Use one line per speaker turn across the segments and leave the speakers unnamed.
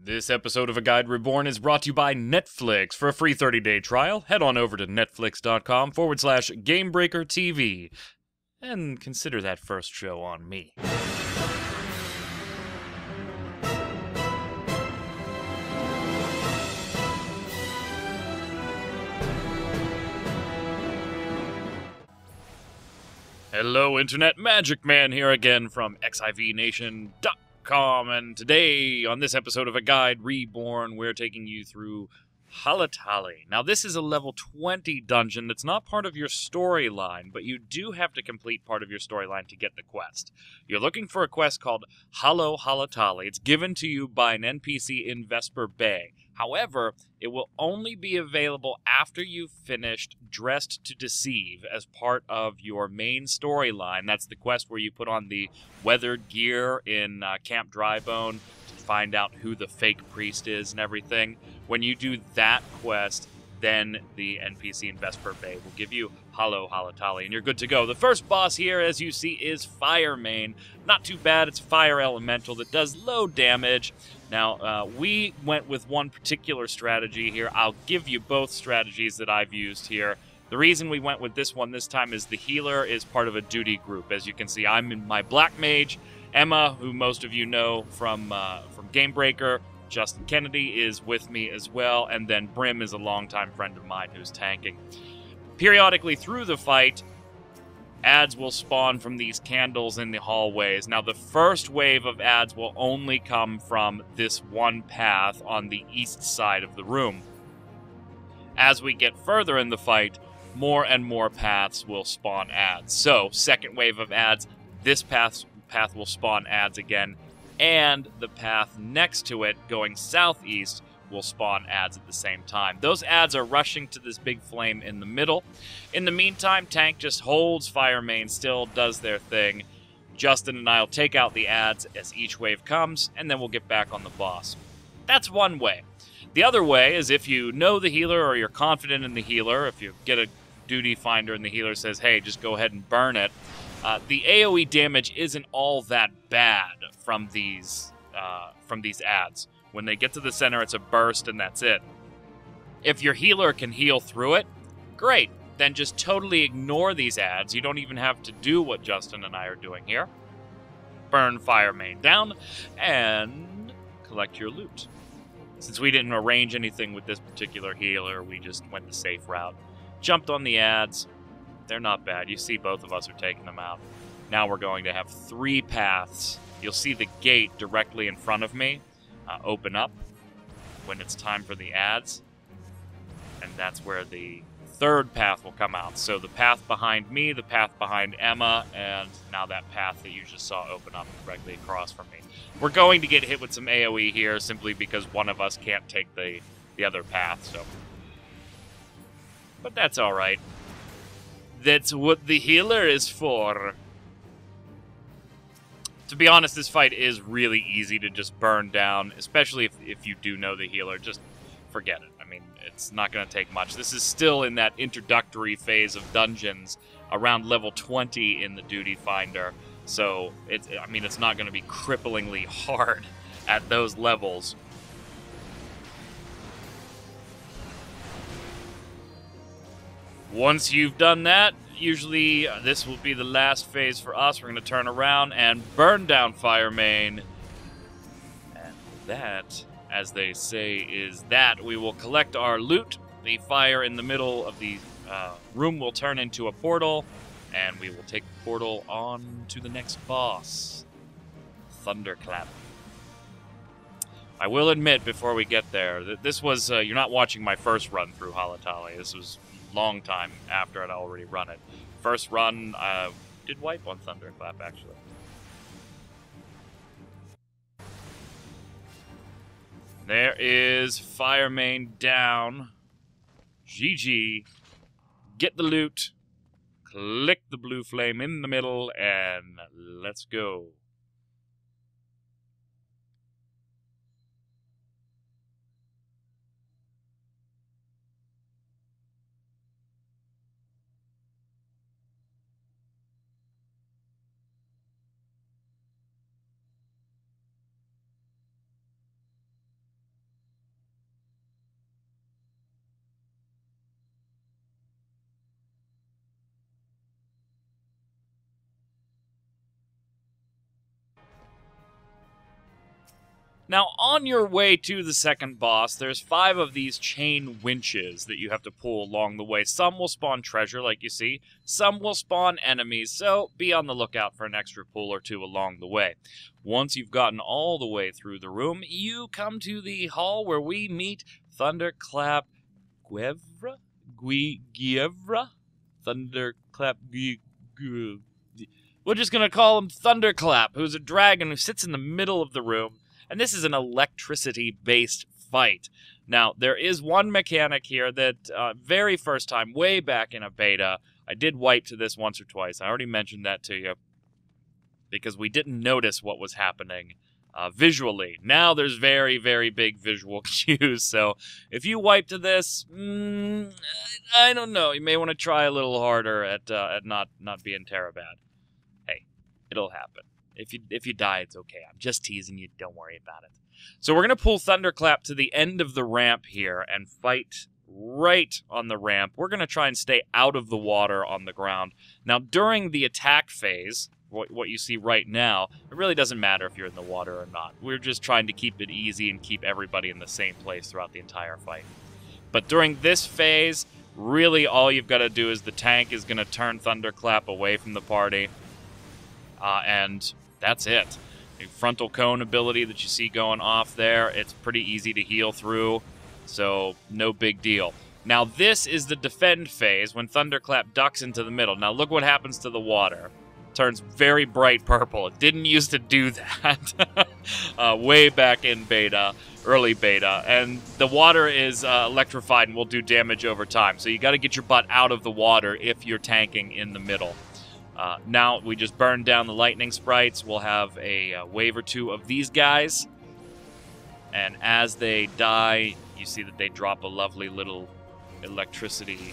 This episode of A Guide Reborn is brought to you by Netflix. For a free 30-day trial, head on over to netflix.com/GameBreakerTV and consider that first show on me. Hello, Internet Magic Man here again from XIVNation.com, and today, on this episode of A Guide Reborn, we're taking you through Halatali. Now, this is a level 20 dungeon that's not part of your storyline, but you do have to complete part of your storyline to get the quest. You're looking for a quest called Halatali. It's given to you by an NPC in Vesper Bay. However, it will only be available after you've finished Dressed to Deceive as part of your main storyline. That's the quest where you put on the weathered gear in Camp Drybone to find out who the fake priest is and everything. When you do that quest, then the NPC in Vesper Bay will give you Halatali, and you're good to go. The first boss here, as you see, is Firemane. Not too bad. It's a fire elemental that does low damage. Now, we went with one particular strategy here. I'll give you both strategies that I've used here. The reason we went with this one this time is the healer is part of a duty group. As you can see, I'm in my Black Mage. Emma, who most of you know from Gamebreaker, Justin Kennedy is with me as well, and then Brim is a longtime friend of mine who's tanking. Periodically through the fight, ads will spawn from these candles in the hallways. Now, the first wave of ads will only come from this one path on the east side of the room. As we get further in the fight, more and more paths will spawn ads. So, second wave of ads, this path will spawn ads again, and the path next to it, going southeast, will spawn ads at the same time. Those ads are rushing to this big flame in the middle. In the meantime, Tank just holds Firemane still, does their thing. Justin and I will take out the ads as each wave comes, and then we'll get back on the boss. That's one way. The other way is if you know the healer or you're confident in the healer, if you get a duty finder and the healer says, hey, just go ahead and burn it, the AoE damage isn't all that bad from these ads. When they get to the center, it's a burst, and that's it. If your healer can heal through it, great. Then just totally ignore these ads. You don't even have to do what Justin and I are doing here. Burn Firemane down, and collect your loot. Since we didn't arrange anything with this particular healer, we just went the safe route. Jumped on the ads. They're not bad. You see both of us are taking them out. Now we're going to have 3 paths. You'll see the gate directly in front of me open up when it's time for the ads, and that's where the third path will come out. So the path behind me, the path behind Emma, and now that path that you just saw open up directly across from me. We're going to get hit with some AoE here simply because one of us can't take the other path, so. But that's alright. That's what the healer is for. To be honest, this fight is really easy to just burn down, especially if you do know the healer. Just forget it. I mean, it's not going to take much. This is still in that introductory phase of dungeons, around level 20 in the Duty Finder. So, it's not going to be cripplingly hard at those levels. Once you've done that, usually this will be the last phase for us. We're going to turn around and burn down Firemane. And that, as they say, is that. We will collect our loot. The fire in the middle of the room will turn into a portal, and we will take the portal on to the next boss, Thunderclap. I will admit, before we get there, that this was, you're not watching my first run through Halatali. This was long time after I'd already run it. First run, did wipe on Thunderclap, actually. There is Firemane down. GG. Get the loot. Click the blue flame in the middle, and let's go. Now, on your way to the second boss, there's 5 of these chain winches that you have to pull along the way. Some will spawn treasure, like you see. Some will spawn enemies, so be on the lookout for an extra pull or 2 along the way. Once you've gotten all the way through the room, you come to the hall where we meet Thunderclap Guevra? Gievra? Thunderclap We're just going to call him Thunderclap, who's a dragon who sits in the middle of the room. And this is an electricity-based fight. Now, there is one mechanic here that, very first time, way back in a beta, I did wipe to this once or twice. I already mentioned that to you, because we didn't notice what was happening visually. Now there's very, very big visual cues, so if you wipe to this, I don't know. You may want to try a little harder at not being terror bad. Hey, it'll happen. If you die, it's okay. I'm just teasing you. Don't worry about it. So we're going to pull Thunderclap to the end of the ramp here and fight right on the ramp. We're going to try and stay out of the water on the ground. Now, during the attack phase, what you see right now, it really doesn't matter if you're in the water or not. We're just trying to keep it easy and keep everybody in the same place throughout the entire fight. But during this phase, really all you've got to do is the tank is going to turn Thunderclap away from the party. And that's it. The frontal cone ability that you see going off there, it's pretty easy to heal through, so no big deal. Now this is the defend phase when Thunderclap ducks into the middle. Now look what happens to the water. It turns very bright purple. It didn't used to do that way back in beta, early beta, and the water is electrified and will do damage over time. So you got to get your butt out of the water if you're tanking in the middle. Now we just burned down the lightning sprites. We'll have a wave or 2 of these guys. And as they die, you see that they drop a lovely little electricity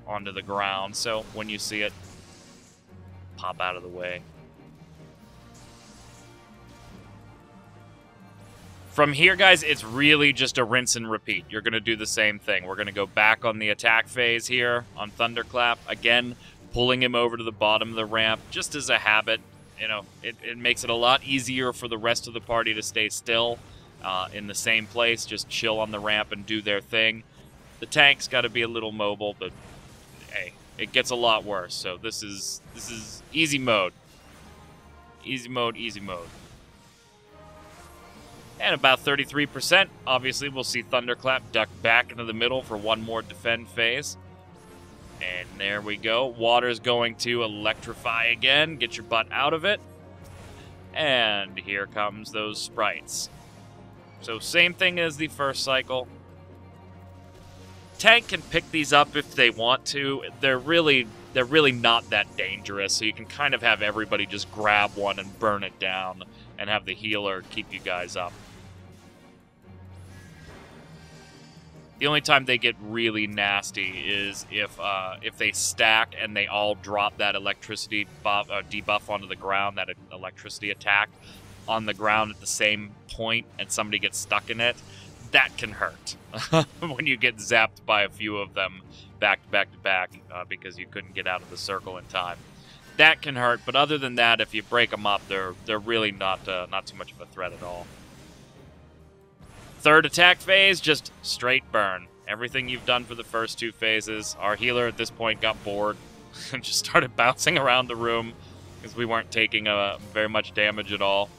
onto the ground. So when you see it, pop out of the way. From here, guys, it's really just a rinse and repeat. You're going to do the same thing. We're going to go back on the attack phase here on Thunderclap. Again, pulling him over to the bottom of the ramp, just as a habit. You know, it makes it a lot easier for the rest of the party to stay still in the same place, just chill on the ramp and do their thing. The tank's got to be a little mobile, but hey, it gets a lot worse. So this is easy mode. Easy mode, easy mode. And about 33%, obviously we'll see Thunderclap duck back into the middle for one more defend phase. And there we go. Water's going to electrify again. Get your butt out of it. And here comes those sprites. So same thing as the first cycle. Tank can pick these up if they want to. They're really not that dangerous. So you can kind of have everybody just grab one and burn it down and have the healer keep you guys up. The only time they get really nasty is if they stack and they all drop that electricity debuff onto the ground, that electricity attack on the ground at the same point, and somebody gets stuck in it. That can hurt when you get zapped by a few of them back to back because you couldn't get out of the circle in time. That can hurt, but other than that, if you break them up, they're really not too much of a threat at all. Third attack phase, just straight burn. Everything you've done for the first 2 phases. Our healer at this point got bored and just started bouncing around the room because we weren't taking very much damage at all.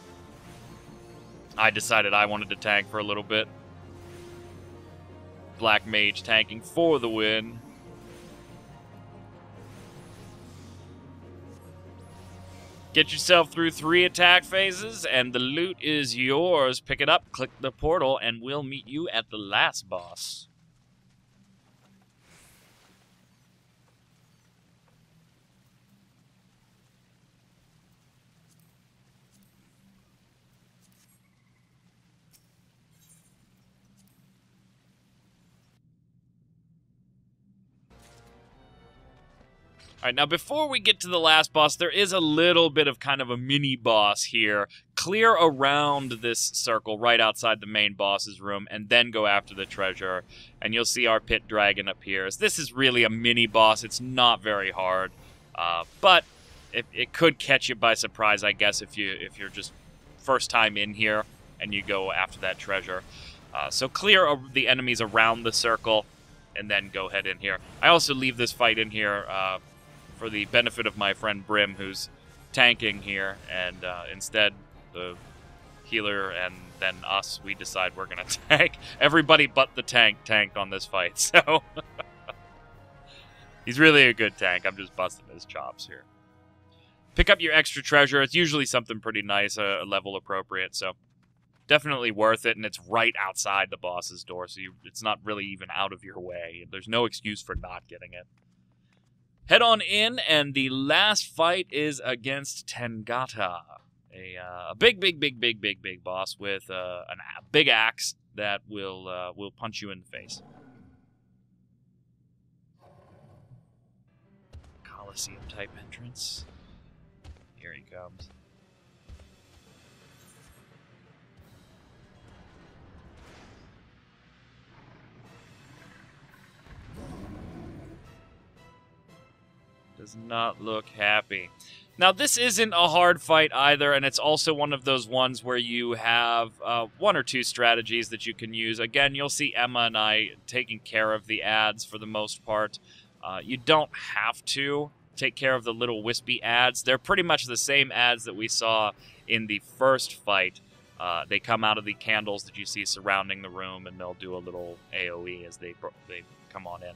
I decided I wanted to tank for a little bit. Black Mage tanking for the win. Get yourself through 3 attack phases, and the loot is yours. Pick it up, click the portal, and we'll meet you at the last boss. Alright, now before we get to the last boss, there is a little bit of kind of a mini-boss here. Clear around this circle right outside the main boss's room, and then go after the treasure. And you'll see our pit dragon appears. This is really a mini-boss. It's not very hard. But it could catch you by surprise, I guess, if you're just first time in here and you go after that treasure. So clear the enemies around the circle, and then go head in here. I also leave this fight in here for the benefit of my friend Brim, who's tanking here, and instead the healer and then us, we decide we're going to tank. Everybody but the tank tanked on this fight, so... He's really a good tank. I'm just busting his chops here. Pick up your extra treasure. It's usually something pretty nice, level appropriate, so definitely worth it, and it's right outside the boss's door, so it's not really even out of your way. There's no excuse for not getting it. Head on in, and the last fight is against Tangata, a big boss with a big axe that will punch you in the face. Coliseum-type entrance. Here he comes. Does not look happy. Now, this isn't a hard fight either, and it's also one of those ones where you have one or two strategies that you can use. Again, you'll see Emma and I taking care of the ads for the most part. You don't have to take care of the little wispy ads. They're pretty much the same ads that we saw in the first fight. They come out of the candles that you see surrounding the room, and they'll do a little AoE as they come on in.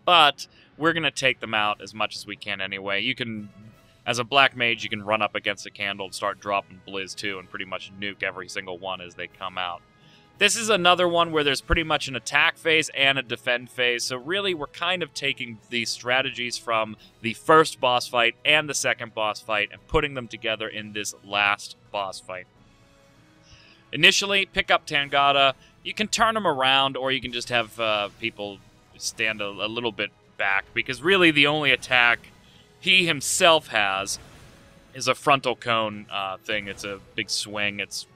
But we're going to take them out as much as we can anyway. You can, as a black mage, you can run up against a candle and start dropping Blizz too, and pretty much nuke every single one as they come out. This is another one where there's pretty much an attack phase and a defend phase, so really we're kind of taking these strategies from the first boss fight and the second boss fight and putting them together in this last boss fight. Initially, pick up Tangata. You can turn him around, or you can just have people stand a little bit back, because really the only attack he himself has is a frontal cone thing. It's a big swing. It's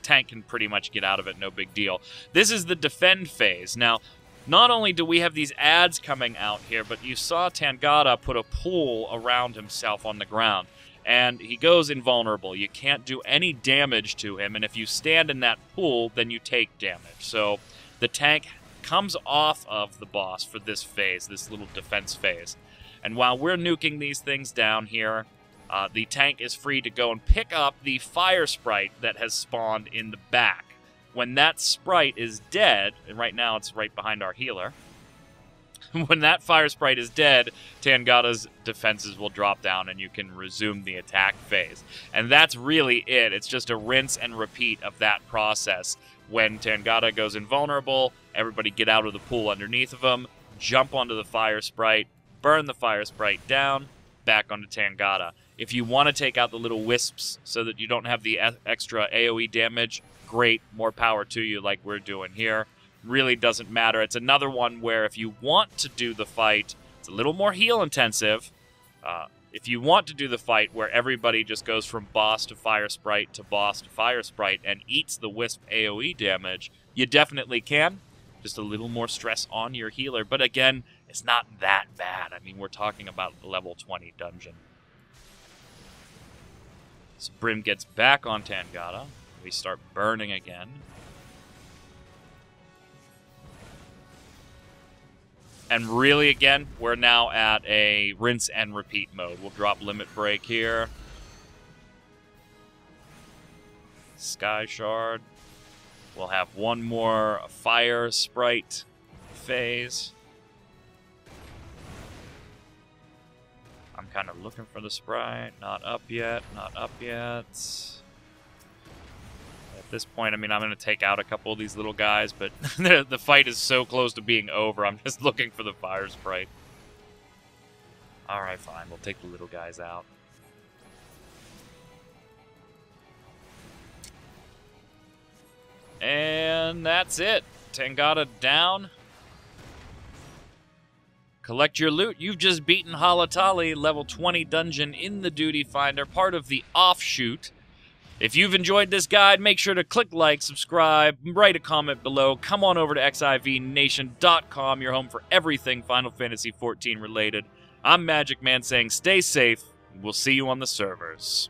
tank can pretty much get out of it, no big deal. This is the defend phase. Now, not only do we have these ads coming out here, but you saw Tangata put a pool around himself on the ground, and he goes invulnerable. You can't do any damage to him, and if you stand in that pool, then you take damage. So the tank comes off of the boss for this phase, this little defense phase. And while we're nuking these things down here, the tank is free to go and pick up the fire sprite that has spawned in the back. When that sprite is dead, and right now it's right behind our healer, when that fire sprite is dead, Tangata's defenses will drop down and you can resume the attack phase. And that's really it. It's just a rinse and repeat of that process. When Tangata goes invulnerable, everybody get out of the pool underneath of him, jump onto the fire sprite, burn the fire sprite down, back onto Tangata. If you want to take out the little wisps so that you don't have the extra AoE damage, great, more power to you like we're doing here. Really doesn't matter. It's another one where if you want to do the fight, it's a little more heal intensive. If you want to do the fight where everybody just goes from boss to fire sprite to boss to fire sprite and eats the wisp AoE damage, you definitely can. Just a little more stress on your healer. But again, it's not that bad. I mean, we're talking about a level 20 dungeon. So Brim gets back on Tangata. We start burning again. And really, again, we're now at a rinse and repeat mode. We'll drop Limit Break here. Sky Shard. We'll have one more Fire Sprite phase. I'm kind of looking for the sprite. Not up yet. Not up yet. At this point, I mean, I'm going to take out a couple of these little guys, but the fight is so close to being over, I'm just looking for the fire sprite. Alright, fine. We'll take the little guys out. And that's it. Tangata down. Collect your loot. You've just beaten Halatali, level 20 dungeon in the Duty Finder, part of the Offshoot. If you've enjoyed this guide, make sure to click like, subscribe, write a comment below. Come on over to xivnation.com, your home for everything Final Fantasy XIV related. I'm Magic Man saying stay safe, and we'll see you on the servers.